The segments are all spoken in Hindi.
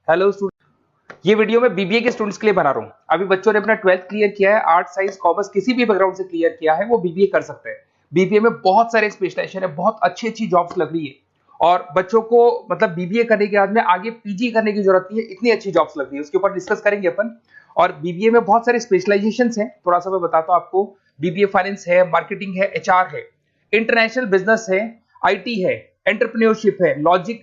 हेलो स्टूडेंट, ये वीडियो मैं बीबीए के स्टूडेंट्स के लिए बना रहा हूँ। अभी बच्चों ने अपना 12th क्लियर किया है, आर्ट साइंस कॉमर्स किसी भी बैकग्राउंड से क्लियर किया है, वो बीबीए कर सकते हैं। बीबीए में बहुत सारे स्पेशलाइजेशन है, बहुत अच्छी अच्छी जॉब्स लग रही है और बच्चों को मतलब बीबीए करने के बाद में आगे पीजी करने की जरूरत नहीं है, इतनी अच्छी जॉब्स लग रही है। उसके ऊपर डिस्कस करेंगे अपन। और बीबीए में बहुत सारे स्पेशलाइजेशन है, थोड़ा सा मैं बताता हूँ आपको। बीबीए फाइनेंस है, मार्केटिंग है, एचआर है, इंटरनेशनल बिजनेस है, आईटी है, एंटरप्रेन्योरशिप है,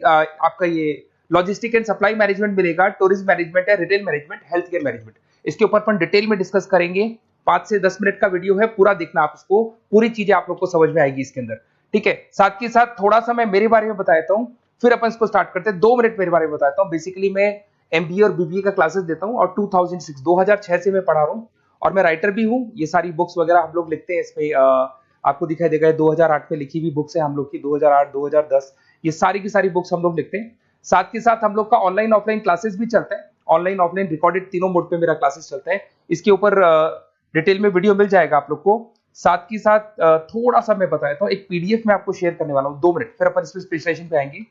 आपका ये लॉजिस्टिक एंड सप्लाई मैनेजमेंट मिलेगा, टूरिज्म मैनेजमेंट है, retail management, health care management. इसके ऊपर अपन डिटेल में डिस्कस करेंगे। 5 से 10 मिनट का वीडियो है, पूरा देखना आप इसको, पूरी चीजें आप लोग को समझ में आएगी इसके अंदर। ठीक है, साथ के साथ थोड़ा सा मैं मेरे बारे में बताता हूँ, फिर अपन इसको स्टार्ट करते हैं। 2 मिनट मेरे बारे में बताता हूँ। बेसिकली मैं एमबीए और बीबीए का क्लासेस देता हूँ और 2006 से मैं पढ़ा रहा हूँ और मैं राइटर भी हूँ। ये सारी बुक्स वगैरह हम लोग लिखते हैं इसमें, आपको दिखाई देगा 2008 में लिखी हुई बुक्स है हम लोग की, 2008 2010 ये सारी की सारी बुक्स हम लोग लिखते हैं। साथ के साथ हम लोग का ऑनलाइन ऑफलाइन क्लासेस भी चलता है, ऑनलाइन ऑफलाइन रिकॉर्डेड तीनों मोड पे मेरा क्लासेस चलता है। इसके ऊपर डिटेल में वीडियो मिल जाएगा आप लोग को। साथ के साथ थोड़ा सा मैं बताता हूँ, एक पीडीएफ में आपको शेयर करने वाला हूँ, 2 मिनट, फिर अपन इस स्पेशलाइजेशन पे आएंगे।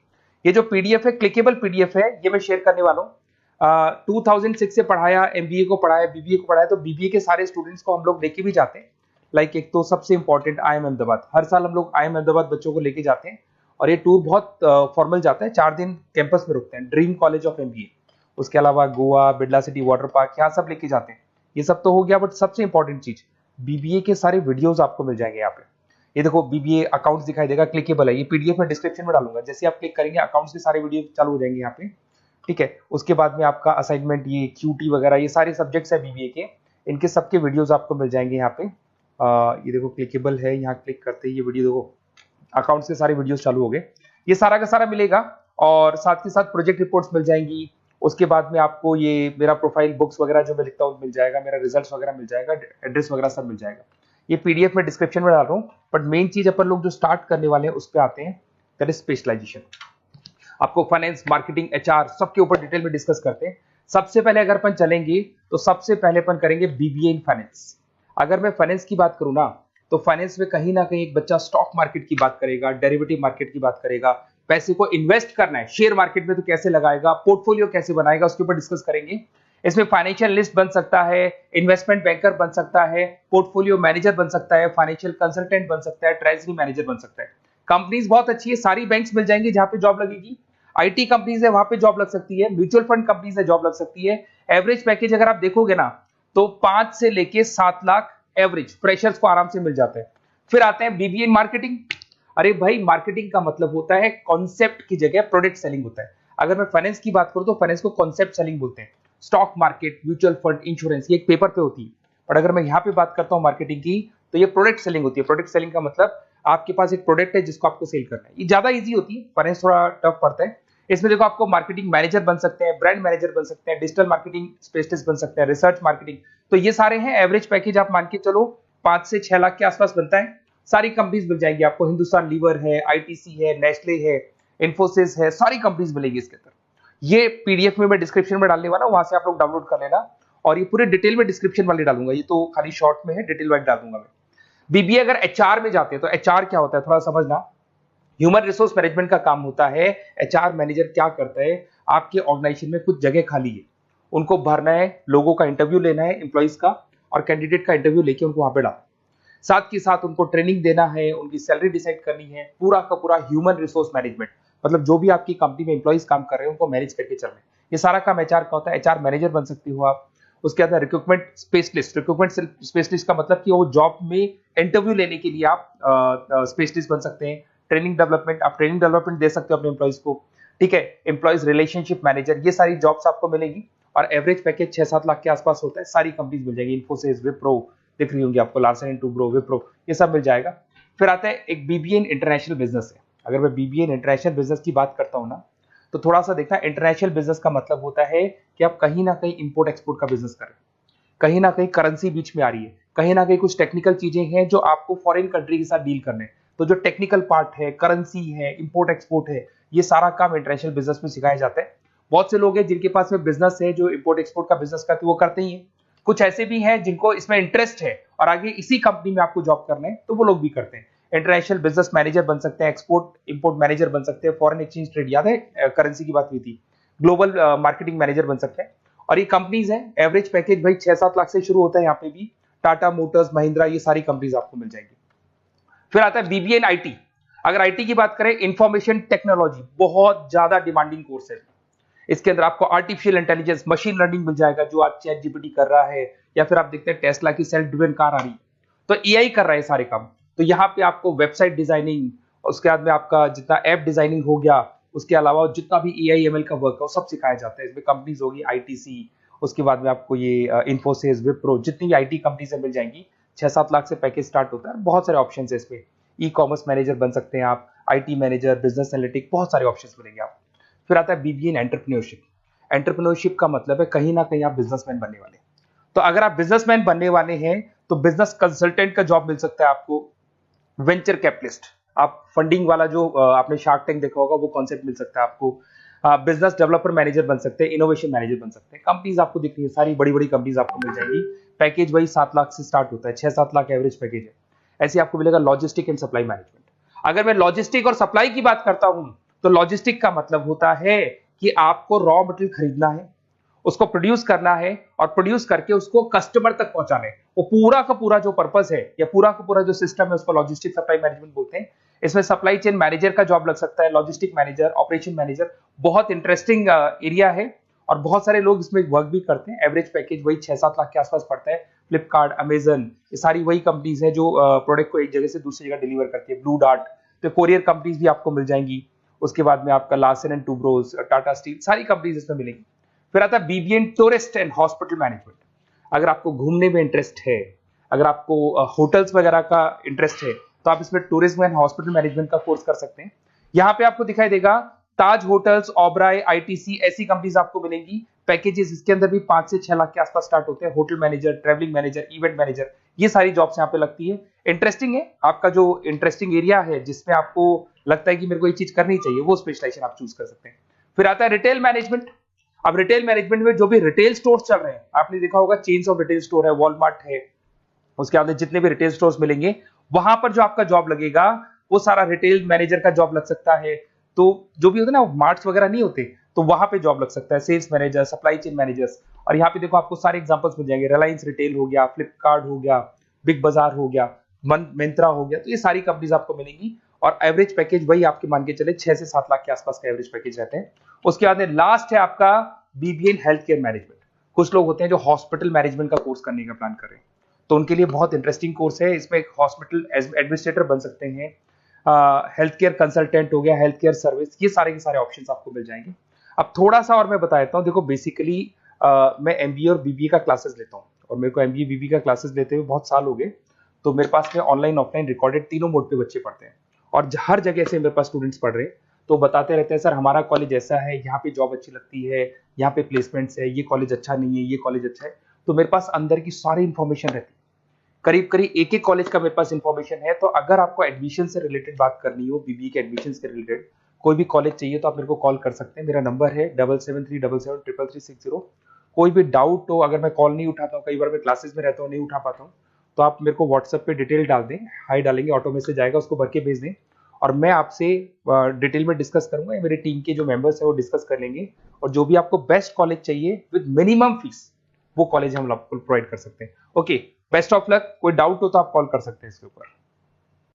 ये जो पीडीएफ है, क्लिकेबल पीडीएफ है, ये मैं शेयर करने वाला हूँ। 2006 से पढ़ाया, एमबीए को पढ़ाया, बीबीए को पढ़ाया, तो बीबीए के सारे स्टूडेंट्स को हम लोग लेके भी जाते हैं। लाइक एक तो सबसे इंपॉर्टेंट IIM अहमदाबाद, हर साल हम लोग IIM अहमदाबाद बच्चों को लेके जाते हैं और ये टूर बहुत फॉर्मल जाता है, 4 दिन कैंपस में रुकते हैं, ड्रीम कॉलेज ऑफ एमबीए। उसके अलावा Goa, Birla city water park, यहाँ सब लेके जाते हैं। ये सब तो हो गया, बट सबसे इंपॉर्टेंट चीज बीबीए के सारे वीडियोस आपको मिल जाएंगे यहाँ पे। ये देखो बीबीए अकाउंट्स दिखाई देगा, क्लिकेबल है, ये पीडीएफ में डिस्क्रिप्शन में डालूंगा। जैसे आप क्लिक करेंगे अकाउंट्स के सारे वीडियो चालू हो जाएंगे यहाँ पे। ठीक है, उसके बाद में आपका असाइनमेंट, ये क्यूटी वगैरह, ये सारे सब्जेक्ट्स है बीबीए के, इनके सबके वीडियोस आपको मिल जाएंगे यहाँ पे। ये देखो क्लिकेबल है, यहाँ क्लिक करते ही ये वीडियो देखो, अकाउंट्स के सारे वीडियोस चालू हो गए, ये सारा का सारा मिलेगा। और साथ के साथ प्रोजेक्ट रिपोर्ट्स मिल जाएंगी। उसके बाद में आपको ये मेरा प्रोफाइल बुक्स वगैरह जो मैं लिखता हूँ मिल जाएगा, मेरा रिजल्ट्स वगैरह मिल जाएगा, एड्रेस वगैरह सब मिल जाएगा। ये पीडीएफ में डिस्क्रिप्शन में डाल रहा हूँ। बट मेन चीज अपन लोग जो स्टार्ट करने वाले हैं उस पर आते हैं, दैट इज स्पेशलाइजेशन। आपको फाइनेंस, मार्केटिंग, एचआर सबके ऊपर डिटेल में डिस्कस करते हैं। सबसे पहले अगर अपन चलेंगे तो सबसे पहले अपन करेंगे बीबीए इन फाइनेंस। अगर मैं फाइनेंस की बात करूं ना, तो फाइनेंस में कहीं ना कहीं एक बच्चा स्टॉक मार्केट की बात करेगा, डेरिवेटिव मार्केट की बात करेगा, पैसे को इन्वेस्ट करना है शेयर मार्केट में तो कैसे लगाएगा, पोर्टफोलियो कैसे बनाएगा, उसके ऊपर डिस्कस करेंगे। इसमें फाइनेंशियल लिस्ट बन सकता है, इन्वेस्टमेंट बैंकर बन सकता है, पोर्टफोलियो मैनेजर बन सकता है, फाइनेंशियल कंसल्टेंट बन सकता है, ट्रेजरी मैनेजर बन सकता है। कंपनीज बहुत अच्छी है, सारी बैंक्स मिल जाएंगी जहां पे जॉब लगेगी। आईटी कंपनीज है, वहां पे जॉब लग सकती है, म्यूचुअल फंड कंपनीज है, जॉब लग सकती है। एवरेज पैकेज अगर आप देखोगे ना, तो 5 से लेके 7 लाख एवरेज फ्रेशर्स को आराम से मिल जाते हैं। फिर आते हैं बीबीए इन मार्केटिंग। अरे भाई, मार्केटिंग का मतलब होता है कॉन्सेप्ट की जगह प्रोडक्ट सेलिंग होता है। अगर मैं फाइनेंस की बात करूं तो फाइनेंस को कॉन्सेप्ट सेलिंग बोलते हैं। Stock market, mutual fund, insurance, ये एक पेपर पे होती है। पर अगर मैं यहाँ पे बात करता हूँ मार्केटिंग की, तो ये प्रोडक्ट सेलिंग होती है। प्रोडक्ट सेलिंग का मतलब आपके पास एक प्रोडक्ट है जिसको आपको सेल करना है। ये ज्यादा ईजी होती है, फाइनेंस थोड़ा टफ पड़ता है। इसमें देखो आपको मार्केटिंग मैनेजर बन सकते हैं, ब्रांड मैनेजर बन सकते हैं, डिजिटल मार्केटिंग स्पेशलिस्ट बन सकते हैं, रिसर्च मार्केटिंग, तो ये सारे हैं। एवरेज पैकेज आप मान के चलो 5 से 6 लाख के आसपास बनता है। सारी कंपनीज मिल जाएंगी आपको, हिंदुस्तान लीवर है, आईटीसी है, नेस्ले है, इन्फोसिस है, सारी कंपनीज मिलेगी इसके अंदर। ये पीडीएफ में मैं डिस्क्रिप्शन में डालने वाला हूं, वहां से आप लोग डाउनलोड कर लेना। और ये पूरे डिटेल में डिस्क्रिप्शन वाले डालूंगा, ये तो खाली शॉर्ट में है, डिटेल वाइज डाल दूंगा मैं। बीबीए अगर एचआर में जाते हैं तो एचआर क्या होता है थोड़ा समझना। ह्यूमन रिसोर्स मैनेजमेंट का काम होता है। एचआर मैनेजर क्या करता है, आपके ऑर्गेनाइजेशन में कुछ जगह खाली है, उनको भरना है, लोगों का इंटरव्यू लेना है, एम्प्लॉइज का और कैंडिडेट का इंटरव्यू लेके उनको वहां पे डालना, साथ के साथ उनको ट्रेनिंग देना है, उनकी सैलरी डिसाइड करनी है, पूरा का पूरा ह्यूमन रिसोर्स मैनेजमेंट, मतलब जो भी आपकी कंपनी में एम्प्लॉइज काम कर रहे हैं उनको मैनेज करके चलना है। ये सारा काम एचआर का होता है। एचआर मैनेजर बन सकते हो आप। उसके बाद रिक्रूटमेंट स्पेशलिस्ट। रिक्रूटमेंट स्पेशलिस्ट का मतलब कि वो जॉब में इंटरव्यू लेने के लिए आप स्पेशलिस्ट बन सकते हैं। ट्रेनिंग डेवलपमेंट, आप ट्रेनिंग डेवलपमेंट दे सकते हो अपने एम्प्लॉइज को। ठीक है, एम्प्लॉइज रिलेशनशिप मैनेजर, ये सारी जॉब्स आपको मिलेगी और एवरेज पैकेज 6-7 लाख के आसपास होता है। सारी कंपनीज मिल जाएगी, इन्फोसिस, विप्रो दिख रही होंगी आपको, लार्सन एंड टुब्रो, विप्रो, ये सब मिल जाएगा। फिर आता है एक बीबीए इन इंटरनेशनल बिजनेस है। अगर मैं बीबीए इन इंटरनेशनल बिजनेस की बात करता हूँ ना, तो थोड़ा सा देखना, इंटरनेशनल बिजनेस का मतलब होता है कि आप कहीं ना कहीं इंपोर्ट एक्सपोर्ट का बिजनेस करें, कहीं ना कहीं करेंसी बीच में आ रही है, कहीं ना कहीं कुछ टेक्निकल चीजें हैं जो आपको फॉरेन कंट्री के साथ डील करने हैं। तो जो टेक्निकल पार्ट है, करेंसी है, इंपोर्ट एक्सपोर्ट है, ये सारा काम इंटरनेशनल बिजनेस में सिखाया जाता है। बहुत से लोग हैं जिनके पास में बिजनेस है जो इंपोर्ट एक्सपोर्ट का बिजनेस करते, वो करते ही है। कुछ ऐसे भी हैं जिनको इसमें इंटरेस्ट है और आगे इसी कंपनी में आपको जॉब करना है, तो वो लोग भी करते हैं। इंटरनेशनल बिजनेस मैनेजर बन सकते हैं, एक्सपोर्ट इंपोर्ट मैनेजर बन सकते हैं, फॉरेन एक्सचेंज ट्रेड, याद है करेंसी की बात हुई थी, ग्लोबल मार्केटिंग मैनेजर बन सकते हैं। और ये कंपनीज हैं, एवरेज पैकेज भाई 6-7 लाख से शुरू होता है यहाँ पे भी। टाटा मोटर्स, महिंद्रा, ये सारी कंपनीज आपको मिल जाएंगी। फिर आता है बीबीए इन आईटी। अगर आईटी की बात करें, इंफॉर्मेशन टेक्नोलॉजी बहुत ज्यादा डिमांडिंग कोर्स है। इसके अंदर आपको आर्टिफिशियल इंटेलिजेंस, मशीन लर्निंग मिल जाएगा, जो आज चैट जीपीटी कर रहा है, या फिर आप देखते हैं टेस्ला की सेल्फ ड्रिवन कार आ रही है, तो एआई कर रहा है सारे काम। तो यहाँ पे आपको वेबसाइट डिजाइनिंग, उसके बाद में आपका जितना ऐप डिजाइनिंग हो गया, उसके अलावा जितना भी एआई एमएल का वर्क है वो सब सिखाया जाता है। इसमें कंपनीज होगी आईटीसी, उसके बाद में आपको ये इन्फोसिस, विप्रो, जितनी भी आईटी कंपनी से मिल जाएंगी। 6-7 लाख से पैकेज स्टार्ट होता है। बहुत सारे ऑप्शन है इसमें। ई कॉमर्स मैनेजर बन सकते हैं आप, आईटी मैनेजर, बिजनेस एनालिटिक, बहुत सारे ऑप्शन मिलेंगे आप। फिर आता है बीबीए इन एंटरप्रेन्योरशिप। एंटरप्रेन्योरशिप का मतलब है कहीं ना कहीं आप बिजनेसमैन बनने वाले हैं। तो अगर आप बिजनेसमैन बनने वाले हैं तो बिजनेस कंसल्टेंट का जॉब मिल सकता है आपको। वेंचर कैपिटलिस्ट, आप फंडिंग वाला जो आपने शार्क टैंक देखा होगा, वो कॉन्सेप्ट मिल सकता है आपको। बिजनेस डेवलपर मैनेजर बन सकते हैं, इनोवेशन मैनेजर बन सकते हैं। कंपनीज आपको दिख रही है, सारी बड़ी बड़ी कंपनीज आपको मिल जाएंगी। पैकेज वही 7 लाख से स्टार्ट होता है, 6-7 लाख एवरेज पैकेज है। ऐसे आपको मिलेगा लॉजिस्टिक एंड सप्लाई मैनेजमेंट। अगर मैं लॉजिस्टिक और सप्लाई की बात करता हूं, तो लॉजिस्टिक का मतलब होता है कि आपको रॉ मटेरियल खरीदना है, उसको प्रोड्यूस करना है, और प्रोड्यूस करके उसको कस्टमर तक पहुंचाना है। वो पूरा का पूरा जो पर्पस है या पूरा का पूरा जो सिस्टम है, उसको लॉजिस्टिक सप्लाई मैनेजमेंट बोलते हैं। इसमें सप्लाई चेन मैनेजर का जॉब लग सकता है, लॉजिस्टिक मैनेजर, ऑपरेशन मैनेजर। बहुत इंटरेस्टिंग एरिया है और बहुत सारे लोग इसमें वर्क भी करते हैं। एवरेज पैकेज वही 6-7 लाख के आसपास पड़ता है। फ्लिपकार्ट, अमेजन, ये सारी वही कंपनीज है जो प्रोडक्ट को एक जगह से दूसरी जगह डिलीवर करती है। ब्लू डार्ट, तो कोरियर कंपनीज भी आपको मिल जाएंगी। उसके बाद में आपका Larsen and Toubro, Tata steel, सारी कंपनीज इसमें मिलेंगी। फिर आता है BBA in tourist and hospital management. अगर आपको घूमने में इंटरेस्ट है, अगर आपको होटल्स वगैरह का इंटरेस्ट है, तो आप इसमें टूरिज्म एंड हॉस्पिटल मैनेजमेंट का कोर्स कर सकते हैं। यहाँ पे आपको दिखाई देगा ताज होटल्स, ओबराय, आईटीसी, ऐसी कंपनीज आपको मिलेंगी। पैकेजेस इसके अंदर भी 5 से 6 लाख के आसपास स्टार्ट होते हैं। Hotel manager, travelling manager, event manager, ये सारी जॉब्स यहाँ पे लगती है। इंटरेस्टिंग है, आपका जो इंटरेस्टिंग एरिया है जिसमें आपको लगता है कि मेरे को ये चीज करनी चाहिए, वो स्पेशलाइजेशन आप चूज कर सकते हैं। फिर आता है रिटेल मैनेजमेंट। अब रिटेल मैनेजमेंट में जो भी रिटेल स्टोर्स चल रहे हैं, आपने देखा होगा चेन्स ऑफ रिटेल स्टोर है, वॉलमार्ट है, उसके बाद जितने भी रिटेल स्टोर्स मिलेंगे, वहां पर जो आपका जॉब लगेगा वो सारा रिटेल मैनेजर का जॉब लग सकता है। तो जो भी होता है ना, मार्ट्स वगैरह नहीं होते, तो वहां पे जॉब लग सकता है, sales manager, supply chain managers. और यहाँ पे देखो आपको सारे एग्जांपल्स मिल जाएंगे। रिलायंस रिटेल हो गया, फ्लिपकार्ट हो गया, बिग बाजार हो गया, मिंत्रा हो गया, तो ये सारी कंपनीज आपको मिलेंगी। और एवरेज पैकेज वही आपके मान के चले 6 से 7 लाख के आसपास का एवरेज पैकेज रहते हैं। उसके बाद लास्ट है आपका BBA in health care management. कुछ लोग होते हैं जो हॉस्पिटल मैनेजमेंट का कोर्स करने का प्लान कर रहे हैं, तो उनके लिए बहुत इंटरेस्टिंग कोर्स है। इसमें एक हॉस्पिटल एडमिनिस्ट्रेटर बन सकते हैं, हेल्थ केयर कंसल्टेंट हो गया, हेल्थ केयर सर्विस, ये सारे के सारे ऑप्शंस आपको मिल जाएंगे। अब थोड़ा सा और मैं बता देता हूँ। देखो बेसिकली मैं एमबीए और बीबीए का क्लासेस लेता हूँ, और मेरे को एमबीए बीबीए का क्लासेस लेते हुए बहुत साल हो गए। तो मेरे पास में ऑनलाइन ऑफलाइन रिकॉर्डेड तीनों मोड पे बच्चे पढ़ते हैं, और हर जगह से मेरे पास स्टूडेंट्स पढ़ रहे हैं। तो बताते रहते हैं सर हमारा कॉलेज ऐसा है, यहाँ पे जॉब अच्छी लगती है, यहाँ पे प्लेसमेंट्स है, ये कॉलेज अच्छा नहीं है, ये कॉलेज अच्छा है। तो मेरे पास अंदर की सारी इंफॉर्मेशन रहती है, करीब करीब एक एक कॉलेज का मेरे पास इंफॉर्मेशन है। तो अगर आपको एडमिशन से रिलेटेड बात करनी हो, बीबीए के एडमिशन के रिलेटेड कोई भी कॉलेज चाहिए, तो आप मेरे को कॉल कर सकते हैं। मेरा नंबर है 7737733360। कोई भी डाउट हो, अगर मैं कॉल नहीं उठाता हूँ, कई बार मैं क्लासेस में रहता हूँ, नहीं उठा पाता हूँ, तो आप मेरे को व्हाट्सएप पे डिटेल डाल दें, हाई डालेंगे, ऑटो मैसेज आएगा, उसको भर के भेज दें, और मैं आपसे डिटेल में डिस्कस करूंगा। मेरे टीम के जो मेंबर्स हैं वो डिस्कस कर लेंगे, और जो भी आपको बेस्ट कॉलेज चाहिए विद मिनिमम फीस, वो कॉलेज हम आपको प्रोवाइड कर सकते हैं। Okay, best of luck. कोई डाउट हो तो आप कॉल कर सकते हैं इसके ऊपर।